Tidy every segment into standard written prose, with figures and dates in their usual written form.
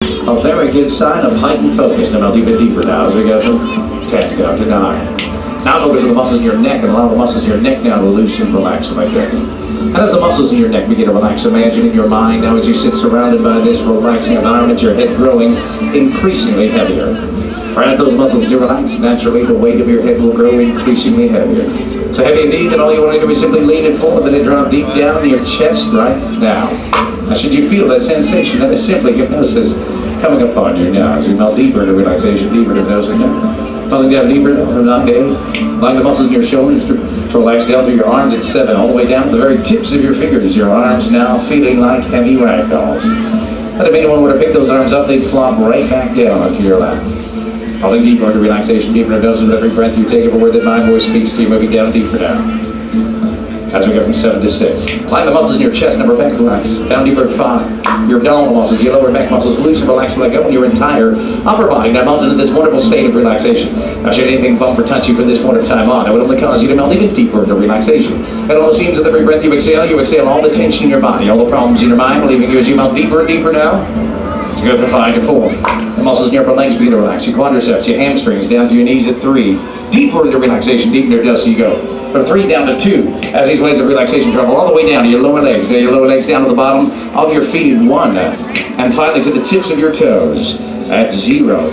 A very good sign of heightened focus. Now, a bit deeper now as we go from 10 down to 9. Now focus on the muscles in your neck and allow the muscles in your neck now to loosen and relax right there. And as the muscles in your neck begin to relax, imagine in your mind now as you sit surrounded by this relaxing environment, your head growing increasingly heavier. Or as those muscles do relax, naturally the weight of your head will grow increasingly heavier. So heavy indeed that all you want to do is simply lean it forward, let it drop deep down in your chest right now. Now should you feel that sensation, that is simply hypnosis coming upon you now as we melt deeper into relaxation, deeper into hypnosis now. Melting down deeper now from 9 to 8. Allowing the muscles in your shoulders to relax down through your arms at 7, all the way down to the very tips of your fingers. Your arms now feeling like heavy rag dolls. And if anyone were to pick those arms up, they'd flop right back down onto your lap. Falling deeper into relaxation, deeper into hypnosis with every breath you take, every word that my voice speaks to you, moving down deeper now. As we go from 7 to 6. Line the muscles in your chest, number back, relax. Down deeper at 5. Your abdominal muscles, your lower back muscles, loose and relax, let go, and your entire upper body now melt into this wonderful state of relaxation. Now, should anything bump or touch you from this point of time on, it would only cause you to melt even deeper into relaxation. And all it seems with every breath you exhale all the tension in your body, all the problems in your mind, leaving you as you melt deeper and deeper now. So go from 5 to 4. The muscles in your upper legs begin to relax. Your quadriceps, your hamstrings, down to your knees at 3. Deeper into relaxation, deeper into dust you go. From 3 down to 2, as these waves of relaxation travel all the way down to your lower legs. Your lower legs down to the bottom of your feet at 1. And finally to the tips of your toes at 0.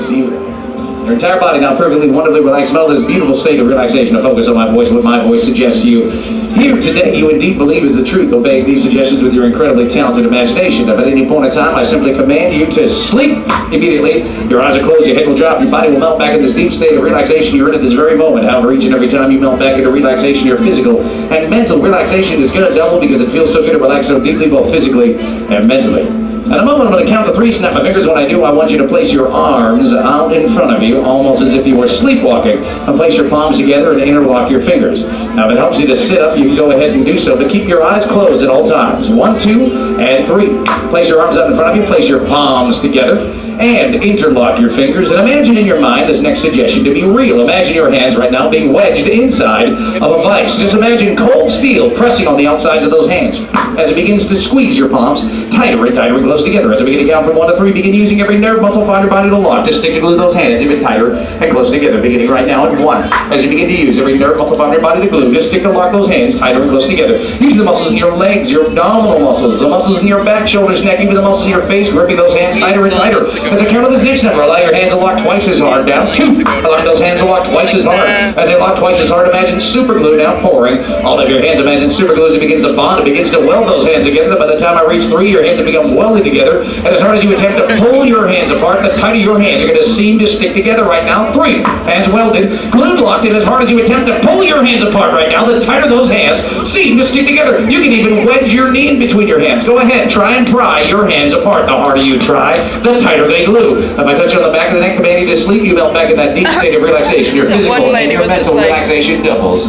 Your entire body now perfectly, wonderfully relaxed. Smell this beautiful state of relaxation. To focus on my voice, what my voice suggests to you. Here today, you indeed believe is the truth, obeying these suggestions with your incredibly talented imagination. If at any point in time I simply command you to sleep immediately, your eyes are closed, your head will drop, your body will melt back in this deep state of relaxation you're in at this very moment. However, each and every time you melt back into relaxation, your physical and mental relaxation is going to double because it feels so good to relax so deeply, both physically and mentally. In a moment, I'm going to count to 3, snap my fingers. When I do, I want you to place your arms out in front of you, almost as if you were sleepwalking, and place your palms together and interlock your fingers. Now, if it helps you to sit up, you can go ahead and do so, but keep your eyes closed at all times. 1, 2, and 3. Place your arms out in front of you, place your palms together, and interlock your fingers. And imagine in your mind this next suggestion to be real. Imagine your hands right now being wedged inside of a vice. Just imagine cold steel pressing on the outsides of those hands as it begins to squeeze your palms tighter and tighter and close together. As we begin to count from 1 to 3, begin using every nerve, muscle, find your body to lock. Just stick to glue those hands even tighter and close together. Beginning right now at 1. As you begin to use every nerve, muscle, find your body to glue. Just stick to lock those hands tighter and close together. Use the muscles in your legs, your abdominal muscles, the muscles in your back, shoulders, neck, even the muscles in your face, gripping those hands tighter and tighter. As I count on this next number, allow your hands to lock twice as hard. Down 2. Allow those hands to lock twice as hard. As they lock twice as hard, imagine super glue now pouring all of your hands. Imagine super glue as it begins to bond, it begins to weld those hands together. By the time I reach 3, your hands have become welded together. And as hard as you attempt to pull your hands apart, the tighter your hands are going to seem to stick together right now. 3. Hands welded, glued, locked in. As hard as you attempt to pull your hands apart right now, the tighter those hands seem to stick together. You can even wedge your knee in between your hands. Go ahead, try and pry your hands apart. The harder you try, the tighter they glue. If I touch you on the back of the neck, command you to sleep, you melt back in that deep state of relaxation. Your physical and your mental relaxation doubles.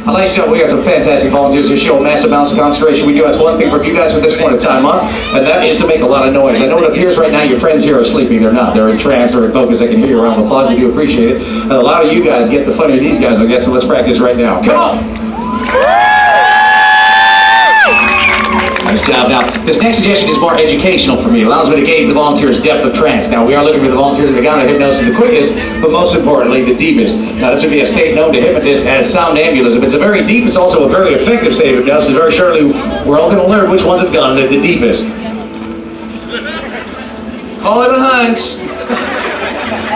I'd like to know we got some fantastic volunteers who show massive amounts of concentration. We do ask one thing from you guys at this point in time on, and that is to make a lot of noise. I know it appears right now your friends here are sleeping. They're not. They're in trance or in focus. I can hear you around the applause. We do appreciate it. And a lot of you guys get the funnier these guys will get, so let's practice right now. Come on! Nice job. Now, this next suggestion is more educational for me. It allows me to gauge the volunteers' depth of trance. Now, we are looking for the volunteers that got out of hypnosis the quickest, but most importantly, the deepest. Now, this would be a state known to hypnotists as somnambulism. It's a very deep, it's also a very effective state of hypnosis. Very surely, we're all going to learn which ones have gone the deepest. Call it a hunch.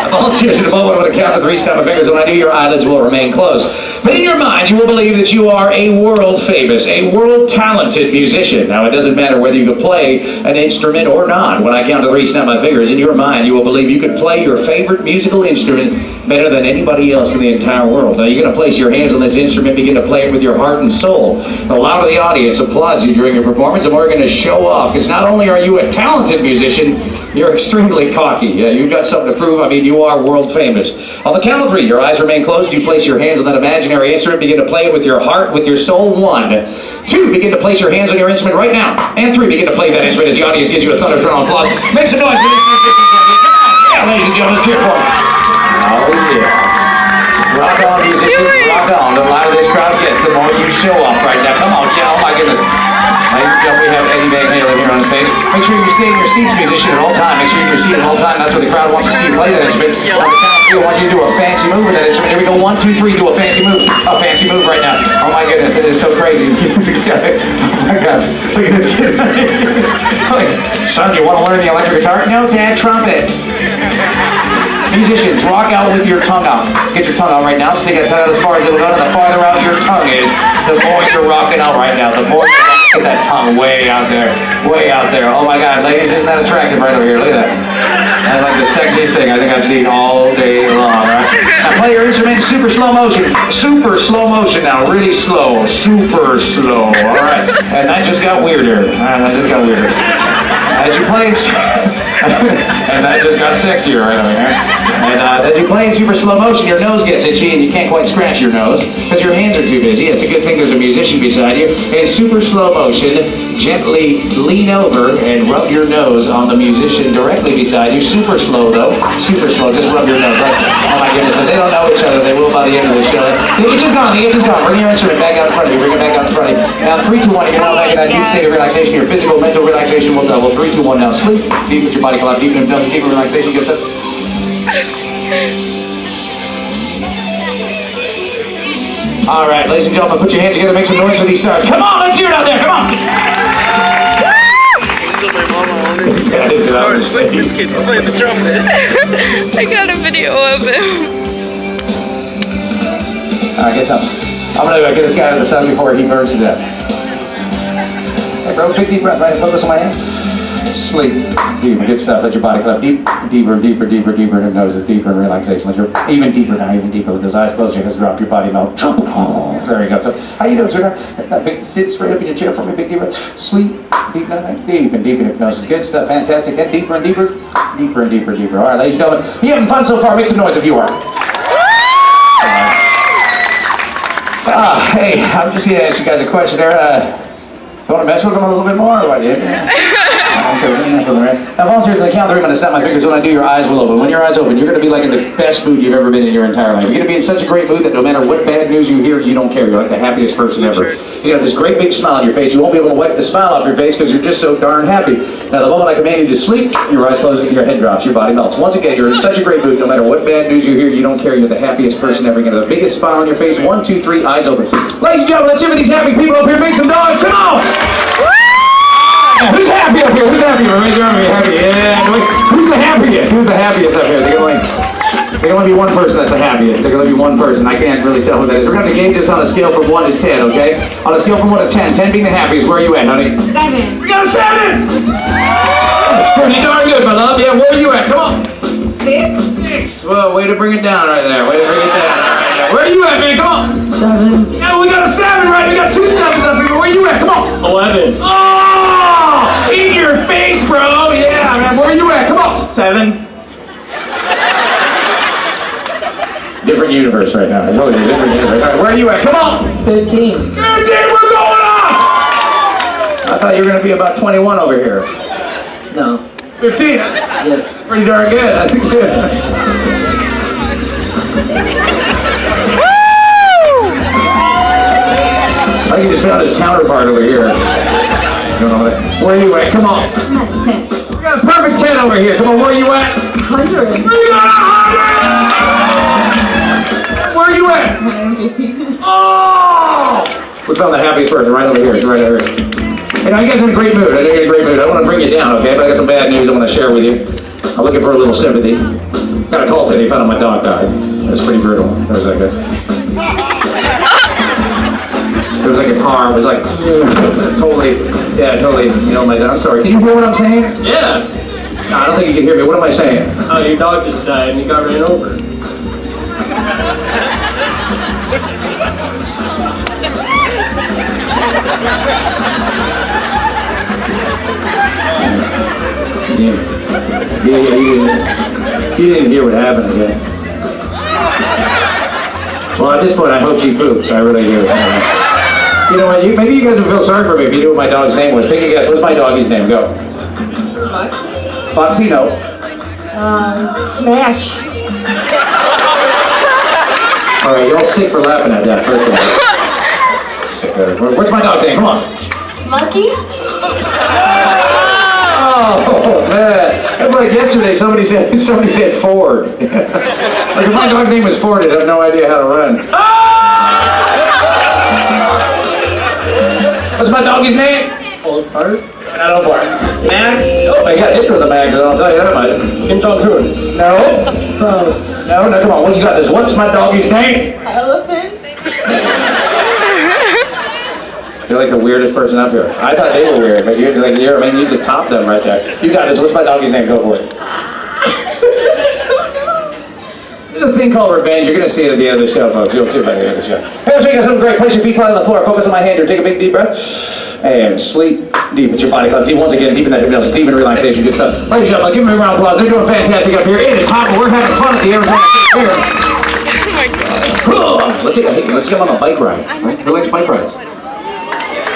Volunteers in a moment. I'm going to count to 3, snap my fingers. When I do, your eyelids will remain closed. But in your mind, you will believe that you are a world famous, a world talented musician. Now, it doesn't matter whether you could play an instrument or not. When I count to 3, snap my fingers. In your mind, you will believe you could play your favorite musical instrument better than anybody else in the entire world. Now, you're going to place your hands on this instrument, begin to play it with your heart and soul. The louder the audience applauds you during your performance, the more you're going to show off. Because not only are you a talented musician, you're extremely cocky. Yeah, you've got something to prove. I mean, you are world famous. On the count of 3, your eyes remain closed. You place your hands on that imaginary instrument. Begin to play it with your heart, with your soul. 1, 2, begin to place your hands on your instrument right now. And 3, begin to play that instrument as the audience gives you a thunderstruck applause. Make some noise for this musician. Yeah, ladies and gentlemen, let's hear it for him. Oh, yeah. Rock on, musicians. Rock on. The louder this crowd gets, the more you show off right now. Come on, yeah. Oh, my goodness. Ladies and gentlemen, we have Eddie Van Halen here on stage. Make sure you stay in your seats, musician, at all time. Make sure you're in your seat at all time. That's what the crowd wants to see you play that instrument. On the count of 3, I want you to do a fancy move with that instrument. Here we go. 1, 2, 3. Do a fancy move. A fancy move right now. Oh my goodness, it is so crazy. Oh my God. Look at this kid. Son, you want to learn the electric guitar? No, Dad, trumpet. Musicians, rock out with your tongue out. Get your tongue out right now. Stick it out as far as it'll go. And the farther out your tongue is, the more you're rocking out right now. The more you get that tongue way out there. Way out there. Oh my God, ladies, isn't that attractive right over here? Look at that. That's like the sexiest thing I think I've seen all day long, right? Now play your instrument in super slow motion. Super slow motion now. Really slow. Super slow. All right. And that just got weirder. That just got weirder. As you play, and that just got sexier right over here. And as you play in super slow motion, your nose gets itchy and you can't quite scratch your nose because your hands are too busy. It's a good thing there's a musician beside you. In super slow motion, gently lean over and rub your nose on the musician directly beside you. Super slow though. Super slow. Just rub your nose. Right? Oh my goodness. If they don't know each other, they will by the end of the show. The itch is gone. The itch is gone. Bring your instrument back out in front of you. Bring it back out in front of you. Now 3, 2, 1. You're now back in that deep state of relaxation. Your physical, mental relaxation will double. 3, 2, 1. Now sleep. Deep with your body collapse. Deep in relaxation. Get that. All right, ladies and gentlemen, put your hands together, make some noise for these stars. Come on, let's hear it out there. Come on. This kid playing the trumpet. I got a video of him. All right, get up. I'm gonna get this guy to the sun before he burns to death. Hey, bro, big deep breath. Right, focus on my hand. Sleep. Deep, good stuff. Let your body collapse deep, deeper, deeper, deeper, deeper. Hypnosis, deeper in relaxation. Let your even deeper now, even deeper. With those eyes closed, your hands drop, your body melt. There you go. So, how you doing, sweetheart? That big, sit straight up in your chair for me, big deep breath. Sleep, deep, deep and deep in hypnosis. Good stuff, fantastic. Get deeper and deeper, deeper and deeper, deeper. All right, ladies and gentlemen, you having fun so far? Make some noise if you are. Hey, I'm just gonna ask you guys a question there. You want to mess with them a little bit more, or what? Okay, we're gonna mess with them, right? Now, volunteers, on the count of 3, I'm going to snap my fingers. When I do, your eyes will open. When your eyes open, you're going to be like in the best mood you've ever been in your entire life. You're going to be in such a great mood that no matter what bad news you hear, you don't care. You're like the happiest person ever. You have this great big smile on your face. You won't be able to wipe the smile off your face because you're just so darn happy. Now, the moment I command you to sleep, your eyes close, your head drops, your body melts. Once again, you're in such a great mood. No matter what bad news you hear, you don't care. You're the happiest person ever. You're going to have the biggest smile on your face. 1, 2, 3, eyes open. Ladies and gentlemen, let's hear for these happy people up here. Make some noise. Come on! Who's happy up here? Who's happy? Raise your arm if you're happy. Yeah. Who's the happiest? Who's the happiest up here? There can only be one person that's the happiest. There can only be one person. I can't really tell who that is. We're going to gauge this on a scale from 1 to 10, okay? On a scale from 1 to 10, 10 being the happiest, where are you at, honey? 7. We got a 7! That's pretty darn good, my love. Yeah, where are you at? Come on. 6. Whoa, way to bring it down right there. Way to bring it down. Where are you at, man? Come on. 7. Yeah, we got a 7, right? We got 2 7s up here. Where are you at? Come on. 11. Oh! In your face, bro. Yeah, man. Where are you at? Come on. 7. Different universe right now. It's always a different universe. Right, where are you at? Come on. 15. 15, we're going up! I thought you were going to be about 21 over here. No. 15? Yes. Pretty darn good. I think good. I think you just found his counterpart over here. Where are you at? Come on. I'm at 10. We got a perfect 10 over here. Come on, where are you at? 100. We got 100! Where are you at? 150. Oh! We found the happiest person right over here. It's right over here. Hey, now you guys are in a great mood. I know you're in a great mood. I don't want to bring you down, okay? But I got some bad news I want to share with you. I'm looking for a little sympathy. Got a call today. Found out my dog died. That's pretty brutal. That was like it was like a car. It was like totally. You know, I'm sorry. Can you hear what I'm saying? Yeah. No, I don't think you can hear me. What am I saying? Oh, your dog just died and he got ran over. Yeah, you didn't hear what happened again. Well, at this point, I hope she poops. I really do. You know what? Maybe you guys would feel sorry for me if you knew what my dog's name was. Take a guess. What's my doggy's name? Go. Foxy? No. Smash. All right, you're all sick for laughing at that, first of all. What's my dog's name? Come on. Monkey? Oh, man. That's like yesterday, somebody said Ford. Like if my dog's name was Ford, I'd have no idea how to run. What's my doggy's name? Old fart. Not Old Fart. Mag? Oh, I got hit with the mags, I'll tell you that much. Kim Jong-un. No. No, come on, what you got this? What's my doggy's name? Elephant. You're like the weirdest person up here. I thought they were weird, but you just topped them right there. You got this. What's my doggy's name? Go for it. There's a thing called revenge. You're going to see it at the end of the show, folks. You'll see it by the end of the show. Hey, let's make something great. Place your feet flat on the floor. Focus on my hand here. Take a big deep breath. And sleep deep with your body. Deep once again, deep in that hypnosis, deep in relaxation. Good stuff. Ladies and gentlemen, give them a round of applause. They're doing fantastic up here. It is hot, but we're having fun at the Arizona here. Oh my gosh. Let's get on a bike ride. Right? Who likes bike rides?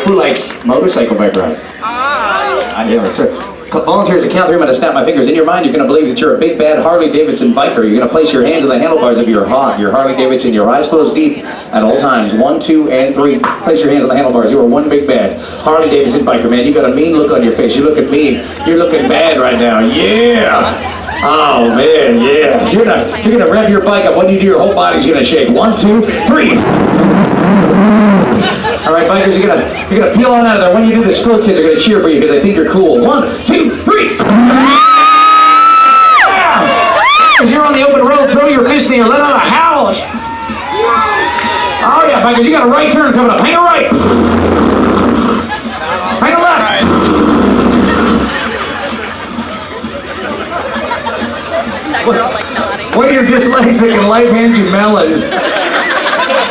Who likes motorcycle bike rides? Yeah, that's true. Volunteers to count 3 minutes, snap my fingers. In your mind, you're going to believe that you're a big, bad Harley-Davidson biker. You're going to place your hands on the handlebars of your Harley-Davidson, your eyes closed deep at all times. 1, 2, and 3. Place your hands on the handlebars. You are one big, bad Harley-Davidson biker, man. You got a mean look on your face. You look at me. You're looking bad right now. Yeah. Oh, man, yeah. You're going to rev your bike up. When you do, your whole body's going to shake. 1, 2, 3. All right, bikers, you're gonna peel on out of there. When you do, the school kids are gonna cheer for you because they think you're cool. 1, 2, 3. As you're on the open road, throw your fist in the air, let out a howl. Oh yeah, bikers, you got a right turn coming up. Hang a right. Hang a left. What are your dyslexic and life hands you melons?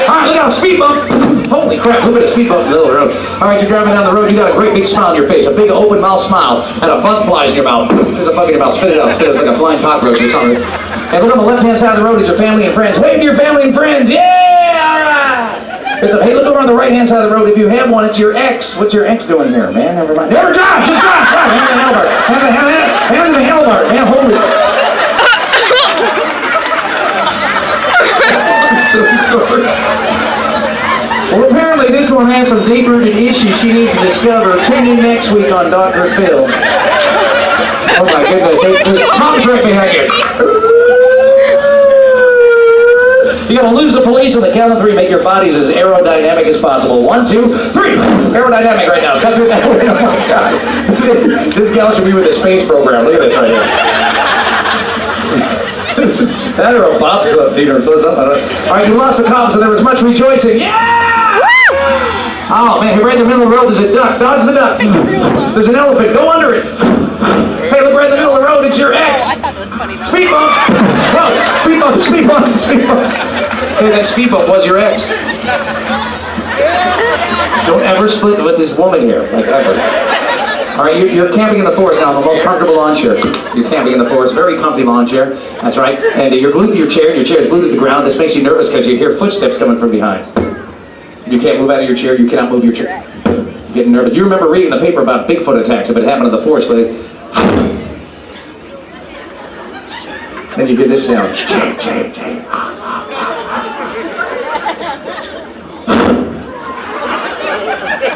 All right, look out, speed bump. Holy crap, look at a speed bump in the middle of the road. All right, you're driving down the road, you got a great big smile on your face, a big open mouth smile, and a bug flies in your mouth. There's a bug in your mouth, spit it out, like a flying cockroach or something. And look on the left-hand side of the road is your family and friends. Wave to your family and friends, yeah, all right. Hey, look over on the right-hand side of the road. If you have one, it's your ex. What's your ex doing here, man? Never mind. Never drive, just drive. Hand me the handlebar. Hand me the handlebar, man, hold it. I'm so sorry. Well, apparently this one has some deep-rooted issues she needs to discover. Tune in next week on Dr. Phil. Oh my goodness, there's cops right behind you. You gotta lose the police on the count of 3. Make your bodies as aerodynamic as possible. 1, 2, 3. Aerodynamic right now. Cut through that way. Oh my God. This gal should be with the space program. Look at this right here. That or a bobsled team or something. All right, you lost the cops, so there was much rejoicing. Yeah! Oh man, right in the middle of the road, there's a duck. Dodge the duck. There's an elephant. Go under it. Hey, look right in the middle of the road. It's your ex. I thought it was funny. Speed bump. Whoa, speed bump, speed bump, speed bump. Hey, that speed bump was your ex. Don't ever split with this woman here, like ever. All right, you're camping in the forest now, the most comfortable lawn chair. You're camping in the forest, very comfy lawn chair. That's right. And you're glued to your chair, and your chair is glued to the ground. This makes you nervous because you hear footsteps coming from behind. You can't move out of your chair. You cannot move your chair. You're getting nervous. You remember reading the paper about Bigfoot attacks if it happened in the forest. Then you get this sound.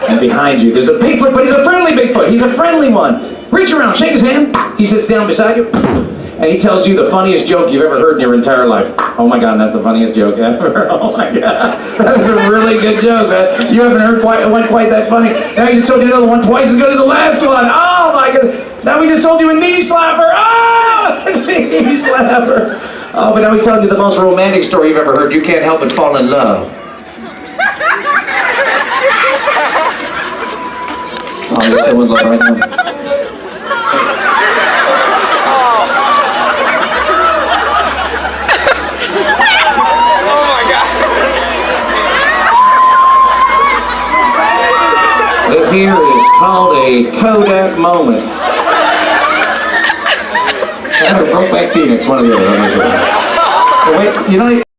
And behind you, there's a Bigfoot, but he's a friendly Bigfoot. He's a friendly one. Reach around, shake his hand. He sits down beside you, and he tells you the funniest joke you've ever heard in your entire life. Oh my God, that's the funniest joke ever. Oh my God, that was a really good joke, man. You haven't heard quite that funny. Now he just told you another one twice as good as the last one. Oh my God. Now we just told you a knee slapper. Oh, knee slapper. Oh, but now he's telling you the most romantic story you've ever heard. You can't help but fall in love. Oh, you're so in love right now. Oh my God. This here is called a Kodak moment. Or Brokeback Phoenix, one of the other. Wait, you know.